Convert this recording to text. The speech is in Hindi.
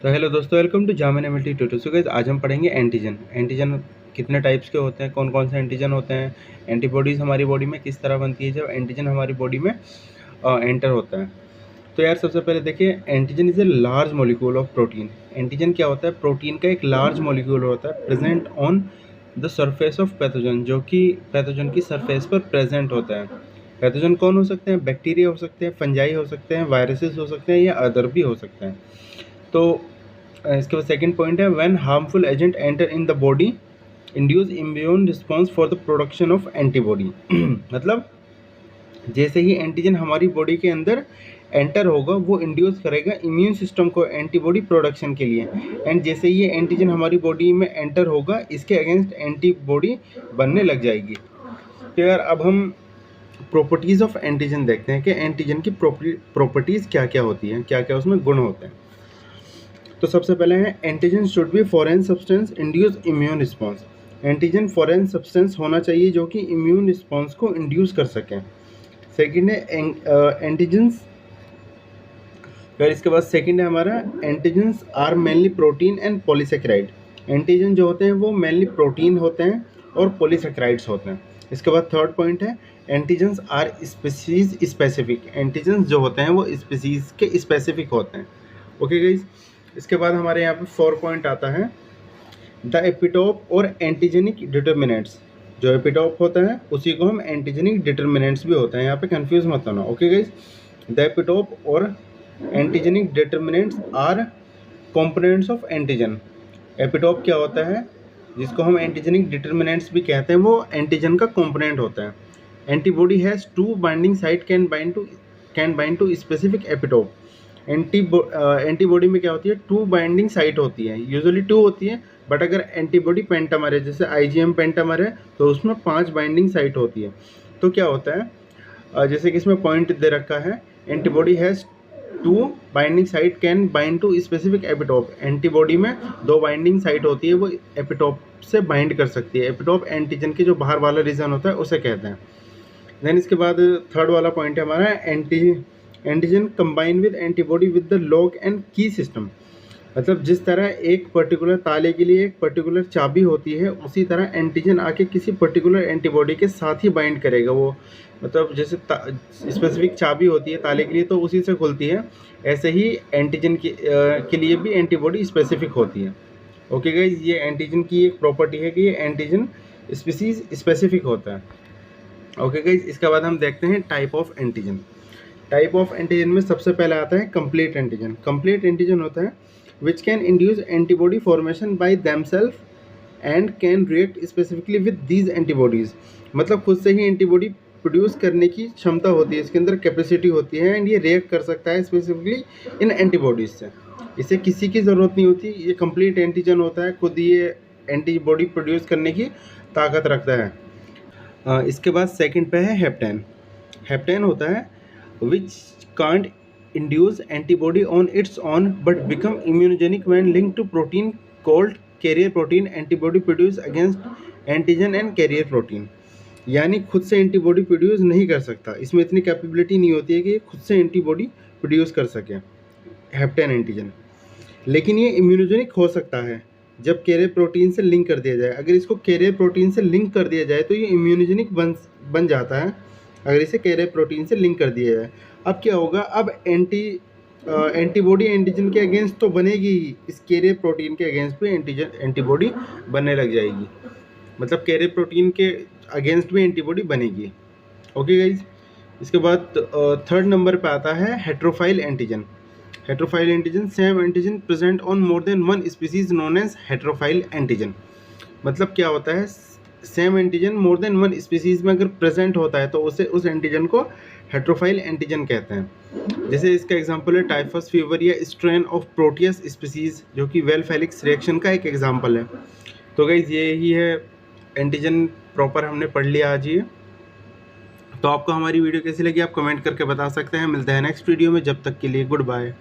तो हेलो दोस्तों, वेलकम टू जामिन एमएलटी ट्यूटोरियल। सो गाइस, आज हम पढ़ेंगे एंटीजन। एंटीजन कितने टाइप्स के होते हैं, कौन कौन से एंटीजन होते हैं, एंटीबॉडीज़ हमारी बॉडी में किस तरह बनती है जब एंटीजन हमारी बॉडी में एंटर होता है। तो यार सबसे पहले देखिए, antigen is a large molecule of protein. Antigen क्या होता है? प्रोटीन का एक लार्ज मॉलिक्यूल होता है present on the surface of pathogen, जो कि पैथोजन की सरफेस पर प्रेजेंट होता है। पैथोजन कौन हो सकते हैं? बैक्टीरिया हो सकते हैं, फंजाई हो सकते हैं, वायरसेस हो सकते हैं या अदर भी हो सकते हैं। तो इसके बाद सेकंड पॉइंट है, when harmful agent enter in the body induce immune response for the production of antibody. मतलब जैसे ही एंटीजन हमारी बॉडी के अंदर एंटर होगा वो इंड्यूस करेगा इम्यून सिस्टम को एंटीबॉडी प्रोडक्शन के लिए। एंड जैसे ही ये एंटीजन हमारी बॉडी में एंटर होगा इसके अगेंस्ट एंटीबॉडी बनने लग जाएगी। तो यार अब हम प्रॉपर्टीज़ ऑफ एंटीजन देखते हैं कि एंटीजन की प्रॉपर्टीज़ क्या क्या होती हैं, क्या क्या उसमें गुण होते हैं। तो सबसे पहले है, antigen should be foreign substance induce immune response. Antigen foreign substance होना चाहिए जो कि इम्यून रिस्पॉन्स को इंड्यूस कर सकें। सेकंड है एंटीजन्स। फिर इसके बाद सेकंड है हमारा, antigens are mainly protein and polysaccharide. Antigen जो होते हैं वो मेनली प्रोटीन होते हैं और पॉलीसेकेराइड्स होते हैं। इसके बाद थर्ड पॉइंट है, antigens are species specific. Antigens जो होते हैं वो स्पीसीज के स्पेसिफिक होते हैं। ओके गाइज, इसके बाद हमारे यहाँ पे 4 पॉइंट आता है, द एपिटोप और एंटीजेनिक डिटर्मिनेंट्स। जो एपिटोप होता है उसी को हम एंटीजेनिक डिटर्मिनेंट्स भी होते हैं, यहाँ पे कंफ्यूज मत होना। ओके गाइज, द एपिटोप और antigenic determinants are components of antigen. Epitope क्या होता है, जिसको हम एंटीजेनिक डिटर्मिनेंट्स भी कहते हैं, वो एंटीजन का कंपोनेंट होता है। Antibody has 2 binding site can bind to specific epitope. Antibody में क्या होती है, 2 बाइंडिंग साइट होती है, यूजुअली 2 होती है, बट अगर एंटीबॉडी पेंटामर है, जैसे आईजीएम पेंटामर है, तो उसमें 5 बाइंडिंग साइट होती है। तो क्या होता है, जैसे कि इसमें पॉइंट दे रखा है, antibody has 2 binding site can bind to specific epitope. Antibody में 2 बाइंडिंग साइट होती है, वो एपिटोप से बाइंड कर सकती है। एपिटोप एंटीजन के जो बाहर वाला रीजन होता है उसे कहते हैं। देन इसके बाद थर्ड वाला पॉइंट है हमारा, antigen combine with antibody with the lock and की सिस्टम। मतलब जिस तरह एक पर्टिकुलर ताले के लिए एक पर्टिकुलर चाबी होती है, उसी तरह एंटीजन आके किसी पर्टिकुलर एंटीबॉडी के साथ ही बाइंड करेगा। वो मतलब जैसे स्पेसिफिक चाबी होती है ताले के लिए तो उसी से खुलती है, ऐसे ही एंटीजन के लिए भी एंटीबॉडी स्पेसिफिक होती है। ओके गाइज, ये एंटीजन की एक प्रॉपर्टी है कि ये एंटीजन स्पीसीज स्पेसिफिक होता है। ओके गाइज, इसके बाद हम देखते हैं type of antigen. Type of antigen में सबसे पहले आता है कंप्लीट एंटीजन। कंप्लीट एंटीजन होता है which can induce antibody formation by themselves and can react specifically with these antibodies. मतलब खुद से ही एंटीबॉडी प्रोड्यूस करने की क्षमता होती है, इसके अंदर कैपेसिटी होती है, एंड ये रिएक्ट कर सकता है स्पेसिफिकली इन एंटीबॉडीज़ से। इसे किसी की ज़रूरत नहीं होती, ये कंप्लीट एंटीजन होता है, खुद ये एंटीबॉडी प्रोड्यूस करने की ताकत रखता है। इसके बाद सेकंड पे है हेप्टेन। हेप्टेन होता है which can't induce antibody on its own but become immunogenic when linked to protein called carrier protein antibody produced against antigen and carrier protein। यानी खुद से एंटीबॉडी प्रोड्यूस नहीं कर सकता, इसमें इतनी कैपेबिलिटी नहीं होती है कि ये खुद से एंटीबॉडी प्रोड्यूस कर सके हेप्टेन एंटीजन, लेकिन ये इम्यूनोजेनिक हो सकता है जब कैरियर प्रोटीन से लिंक कर दिया जाए। अगर इसको कैरियर प्रोटीन से लिंक कर दिया जाए तो ये इम्यूनोजेनिक बन जाता है, अगर इसे कैरियर प्रोटीन से लिंक कर दिया जाए। अब क्या होगा, अब एंटीबॉडी एंटीजन के अगेंस्ट तो बनेगी ही, इस कैरियर प्रोटीन के अगेंस्ट भी एंटीबॉडी बनने लग जाएगी। मतलब कैरियर प्रोटीन के अगेंस्ट भी एंटीबॉडी बनेगी। ओके गाइज, इसके बाद थर्ड नंबर पे आता है heterophile antigen. Heterophile antigen, same antigen present on more than 1 species known as heterophile antigen. मतलब क्या होता है, same antigen more than 1 species में अगर प्रेजेंट होता है तो उस एंटीजन को हेट्रोफाइल एंटीजन कहते हैं। जैसे इसका एग्जांपल है टाइफस फीवर या स्ट्रेन ऑफ प्रोटियस स्पीसीज, जो कि वेल फेलिक्स रिएक्शन का एक एग्जांपल है। तो गाइज ये ही है एंटीजन प्रॉपर हमने पढ़ लिया आज ये। तो आपको हमारी वीडियो कैसी लगी आप कमेंट करके बता सकते हैं। मिलते हैं नेक्स्ट वीडियो में, जब तक के लिए गुड बाय।